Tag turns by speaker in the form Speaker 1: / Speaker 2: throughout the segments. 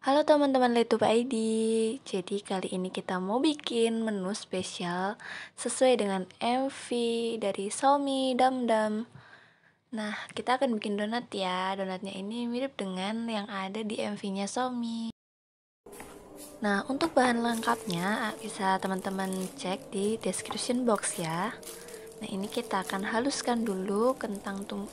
Speaker 1: Halo teman-teman Letup ID. Jadi kali ini kita mau bikin menu spesial sesuai dengan MV dari Xiaomi Damdam. Nah, kita akan bikin donat ya. Donatnya ini mirip dengan yang ada di MV-nya Xiaomi. Nah, untuk bahan lengkapnya bisa teman-teman cek di description box ya. Nah, ini kita akan haluskan dulu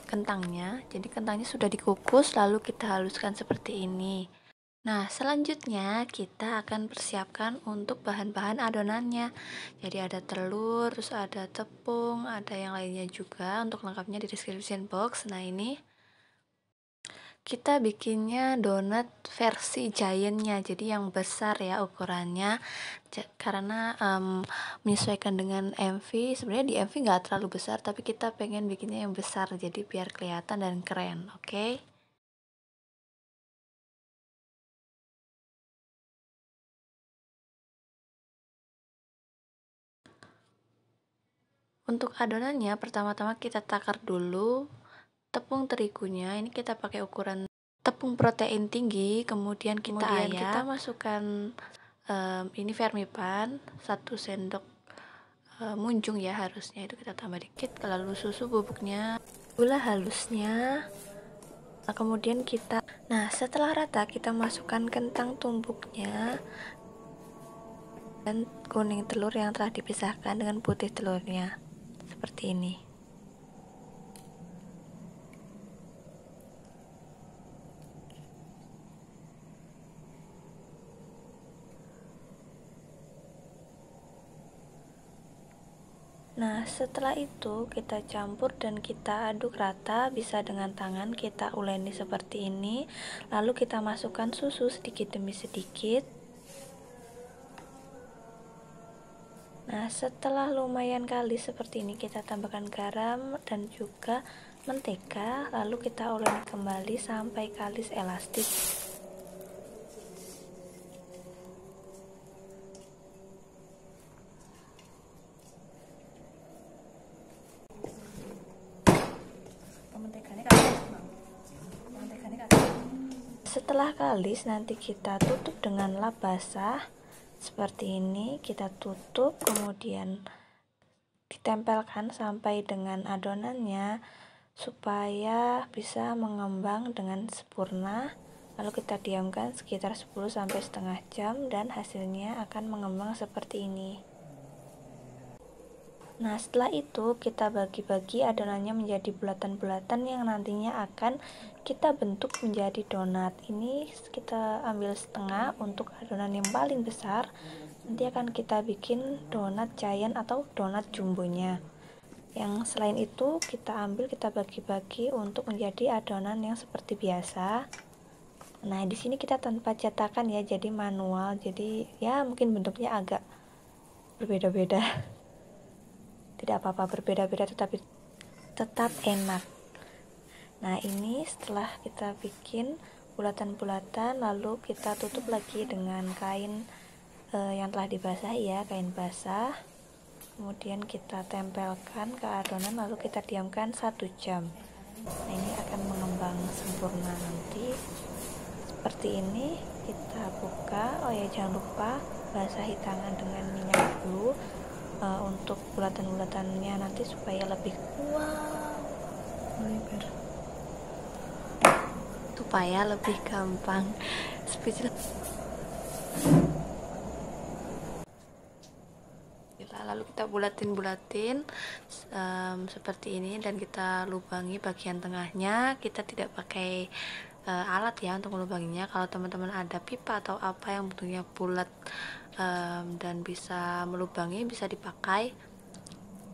Speaker 1: kentangnya. Jadi kentangnya sudah dikukus lalu kita haluskan seperti ini. Nah, selanjutnya kita akan persiapkan untuk bahan-bahan adonannya. Jadi ada telur, terus ada tepung, ada yang lainnya juga. Untuk lengkapnya di description box. Nah, ini kita bikinnya donat versi giantnya, jadi yang besar ya ukurannya. Karena menyesuaikan dengan MV. Sebenarnya di MV nggak terlalu besar, tapi kita pengen bikinnya yang besar, jadi biar kelihatan dan keren. Oke. Untuk adonannya, pertama-tama kita takar dulu tepung terigunya. Ini kita pakai ukuran tepung protein tinggi, kemudian kita masukkan ini vermipan 1 sendok munjung ya, harusnya itu kita tambah dikit, lalu susu bubuknya, gula halusnya. Nah, kemudian setelah rata kita masukkan kentang tumbuknya dan kuning telur yang telah dipisahkan dengan putih telurnya seperti ini. Nah, setelah itu kita campur dan kita aduk rata, bisa dengan tangan kita uleni seperti ini. Lalu kita masukkan susu sedikit demi sedikit. Nah, setelah lumayan kali seperti ini, kita tambahkan garam dan juga mentega, lalu kita uleni kembali sampai kalis elastis. Setelah kalis, nanti kita tutup dengan lap basah seperti ini. Kita tutup, kemudian ditempelkan sampai dengan adonannya supaya bisa mengembang dengan sempurna. Lalu kita diamkan sekitar 10 sampai setengah jam dan hasilnya akan mengembang seperti ini. Nah, setelah itu kita bagi-bagi adonannya menjadi bulatan-bulatan yang nantinya akan kita bentuk menjadi donat. Ini kita ambil setengah untuk adonan yang paling besar. Nanti akan kita bikin donat giant atau donat jumbonya. Yang selain itu kita bagi-bagi untuk menjadi adonan yang seperti biasa. Nah, di sini kita tanpa cetakan ya, jadi manual. Jadi ya mungkin bentuknya agak berbeda-beda. Tidak apa-apa berbeda-beda, tetapi tetap enak. Nah, ini setelah kita bikin bulatan-bulatan, lalu kita tutup lagi dengan kain yang telah dibasahi ya, kain basah. Kemudian kita tempelkan ke adonan, lalu kita diamkan 1 jam. Nah, ini akan mengembang sempurna nanti. Seperti ini kita buka. Oh ya, jangan lupa basahi tangan dengan minyak dulu untuk bulatan-bulatannya nanti supaya lebih melebar, supaya lebih gampang. Lalu kita bulatin seperti ini dan kita lubangi bagian tengahnya. Kita tidak pakai alat ya untuk melubanginya. Kalau teman-teman ada pipa atau apa yang bentuknya bulat dan bisa melubangi, bisa dipakai.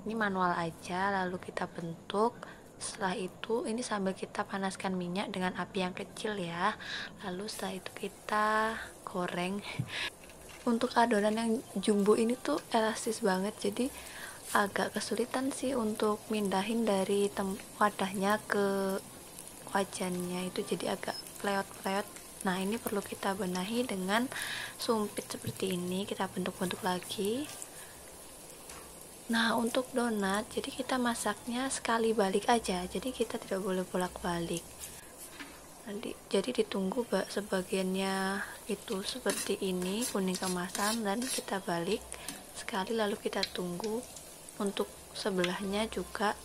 Speaker 1: Ini manual aja, lalu kita bentuk. Setelah itu ini sambil kita panaskan minyak dengan api yang kecil ya. Lalu setelah itu kita goreng. Untuk adonan yang jumbo ini tuh elastis banget, jadi agak kesulitan sih untuk mindahin dari wadahnya ke wajannya, itu jadi agak pleot-pleot. Nah, ini perlu kita benahi dengan sumpit seperti ini, kita bentuk-bentuk lagi. Nah, untuk donat, jadi kita masaknya sekali balik aja, jadi kita tidak boleh bolak-balik. Jadi ditunggu sebagiannya itu seperti ini kuning kemasan, dan kita balik sekali lalu kita tunggu untuk sebelahnya juga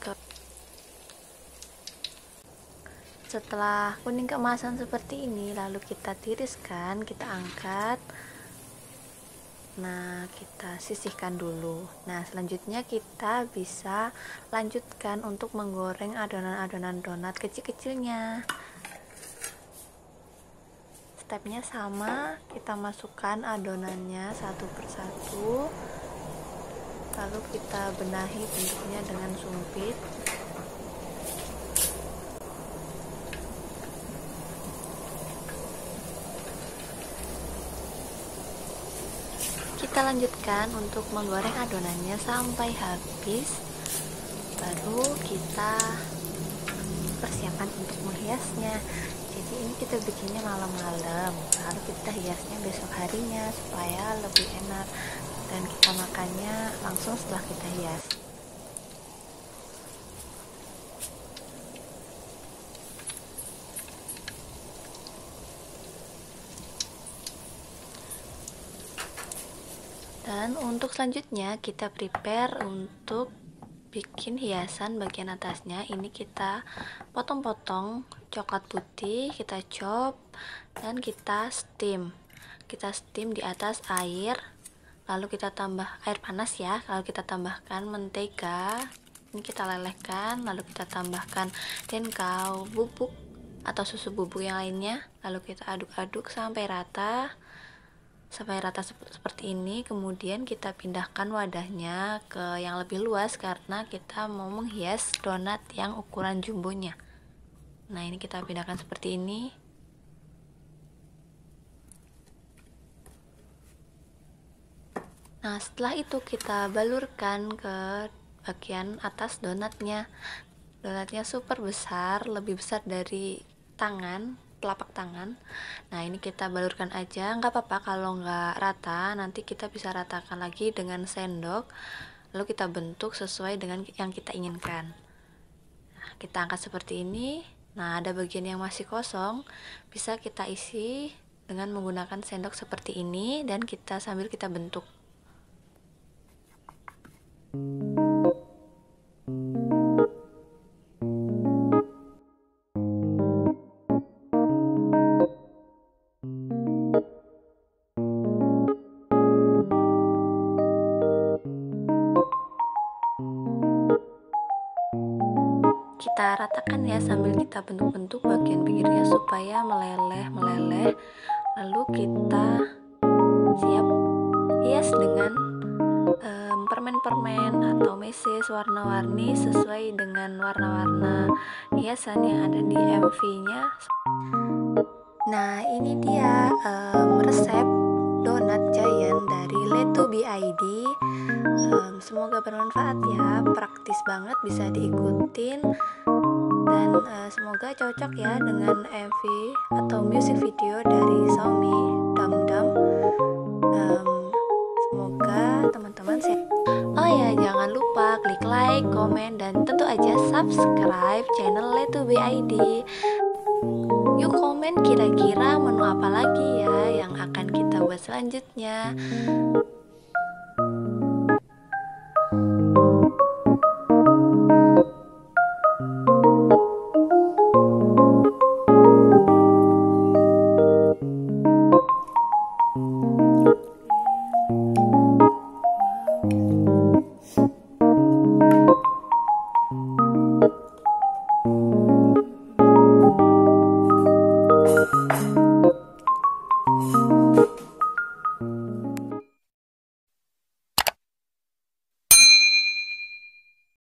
Speaker 1: setelah kuning keemasan seperti ini lalu kita tiriskan, kita angkat. Nah, kita sisihkan dulu. Nah, selanjutnya kita bisa lanjutkan untuk menggoreng adonan-adonan donat kecil-kecilnya. Stepnya sama, kita masukkan adonannya satu persatu, lalu kita benahi bentuknya dengan sumpit. Kita lanjutkan untuk menggoreng adonannya sampai habis, baru kita persiapan untuk menghiasnya. Jadi ini kita bikinnya malam-malam, lalu kita hiasnya besok harinya supaya lebih enak, dan kita makannya langsung setelah kita hias. Dan untuk selanjutnya kita prepare untuk bikin hiasan bagian atasnya. Ini kita potong-potong coklat putih, kita chop dan kita steam. Kita steam di atas air, lalu kita tambah air panas ya, lalu kita tambahkan mentega. Ini kita lelehkan, lalu kita tambahkan denkau, bubuk atau susu bubuk yang lainnya, lalu kita aduk-aduk sampai rata seperti ini. Kemudian kita pindahkan wadahnya ke yang lebih luas karena kita mau menghias donat yang ukuran jumbonya. Nah, ini kita pindahkan seperti ini. Nah, setelah itu kita balurkan ke bagian atas donatnya. Donatnya super besar, lebih besar dari telapak tangan. Nah, ini kita balurkan aja, nggak apa-apa kalau nggak rata, nanti kita bisa ratakan lagi dengan sendok, lalu kita bentuk sesuai dengan yang kita inginkan. Nah, kita angkat seperti ini. Nah, ada bagian yang masih kosong, bisa kita isi dengan menggunakan sendok seperti ini, dan sambil kita bentuk. Kita ratakan ya sambil kita bentuk-bentuk bagian pinggirnya supaya meleleh. Lalu kita siap hias dengan permen-permen atau meses warna-warni sesuai dengan warna-warna hiasan yang ada di MV-nya. Nah, ini dia resep donat giant dari Let2Be-ID. Semoga bermanfaat ya, praktis banget, bisa diikutin, dan semoga cocok ya dengan MV atau music video dari Xiaomi Dum. Semoga teman-teman oh ya, jangan lupa klik like, komen, dan tentu aja subscribe channel Let2Be-ID. Yuk komen kira-kira menu apa lagi ya yang akan kita buat selanjutnya.